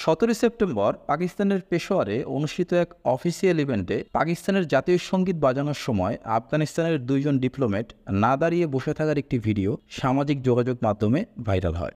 17 September পাকিস্তানের পেশোয়ারে অনুষ্ঠিত এক অফিসিয়াল ইভেন্টে পাকিস্তানের জাতীয় সঙ্গীত বাজানোর সময় আফগানিস্তানের দুইজন ডিপ্লোম্যাট না দাঁড়িয়ে বসে থাকার একটি ভিডিও সামাজিক যোগাযোগ মাধ্যমে ভাইরাল হয়।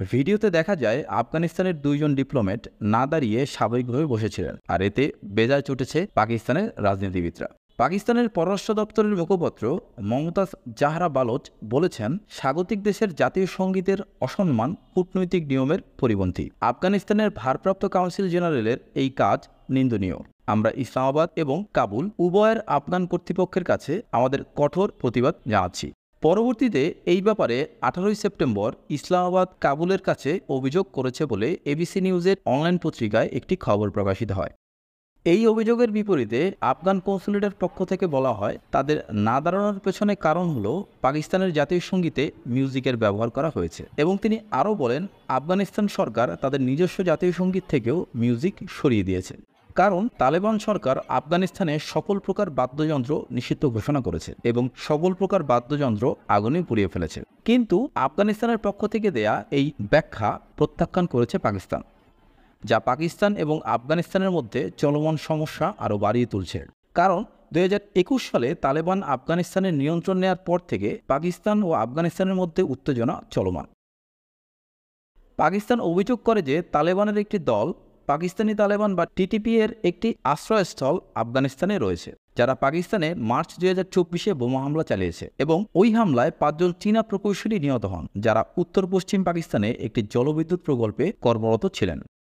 ভিডিওতে দেখা যায় আফগানিস্তানের দুইজন ডিপ্লোম্যাট না দাঁড়িয়ে স্বাভাবিকভাবে বসেছিলেন, আর এতে বেজায় চটেছে পাকিস্তানের রাজনীতিবিদরা। পাকিস্তানের পররাষ্ট্র দপ্তরের মুখপাত্র মমতাজ জাহরা বালোচ বলেছেন, স্বাগতিক দেশের জাতীয় সঙ্গীতের অসম্মান কূটনৈতিক নিয়মের পরিপন্থী। আফগানিস্তানের ভারপ্রাপ্ত কাউন্সিল জেনারেলের এই কাজ নিন্দনীয়। আমরা ইসলামাবাদ এবং কাবুল উভয়ের আফগান কর্তৃপক্ষের কাছে আমাদের কঠোর প্রতিবাদ জানাচ্ছি। পরবর্তীতে এই ব্যাপারে 18 সেপ্টেম্বর ইসলামাবাদ কাবুলের কাছে অভিযোগ করেছে বলে এবিসি নিউজের অনলাইন পত্রিকায় একটি খবর প্রকাশিত হয়। এই অভিযোগের বিপরীতে আফগান কনসুলেটের পক্ষ থেকে বলা হয়, তাদের না দাঁড়ানোর পেছনে কারণ হলো পাকিস্তানের জাতীয় সঙ্গীতে মিউজিকের ব্যবহার করা হয়েছে। এবং তিনি আরও বলেন, আফগানিস্তান সরকার তাদের নিজস্ব জাতীয় সঙ্গীত থেকেও মিউজিক সরিয়ে দিয়েছে, কারণ তালেবান সরকার আফগানিস্তানে সকল প্রকার বাদ্যযন্ত্র নিষিদ্ধ ঘোষণা করেছে এবং সকল প্রকার বাদ্যযন্ত্র আগুনে পুড়িয়ে ফেলেছে। কিন্তু আফগানিস্তানের পক্ষ থেকে দেয়া এই ব্যাখ্যা প্রত্যাখ্যান করেছে পাকিস্তান, যা পাকিস্তান এবং আফগানিস্তানের মধ্যে চলমান সমস্যা আরও বাড়িয়ে তুলছে। কারণ 2021 সালে তালেবান আফগানিস্তানের নিয়ন্ত্রণ নেওয়ার পর থেকে পাকিস্তান ও আফগানিস্তানের মধ্যে উত্তেজনা চলমান। পাকিস্তান অভিযোগ করে যে তালেবানের একটি দল পাকিস্তানি তালেবান বা টিটিপি এর একটি আশ্রয়স্থল আফগানিস্তানে রয়েছে, যারা পাকিস্তানে মার্চ 2024-এ বোমা হামলা চালিয়েছে এবং ওই হামলায় 5 জন চীনা প্রকৌশলী নিহত হন, যারা উত্তর পশ্চিম পাকিস্তানে একটি জলবিদ্যুৎ প্রকল্পে কর্মরত ছিলেন।